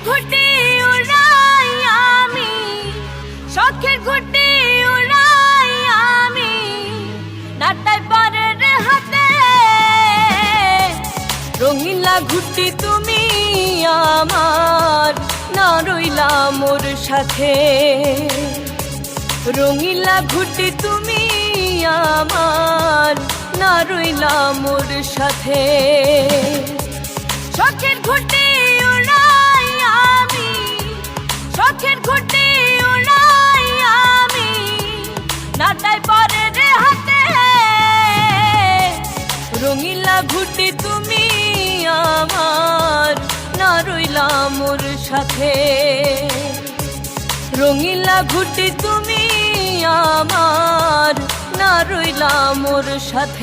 ঘুটি উড়াই আমি, শখের ঘুটি উড়াই আমি, নাটাই পরের হাতে। রঙিলা ঘুটি তুমি আমার, না রইলা মোর সাথে। রঙিলা ঘুটি তুমি আমার, না রইলা মোর সাথে। শখের ঘুটি উড়াই আমি, শখের ঘুটি উড়াই আমি, নাটাই পরের হাতে। রঙিলা ঘুটি তুমি আমার, না রইলা মোর সাথে। রঙিলা ঘুটি তুমি আমার, না রইলা মোর সাথে।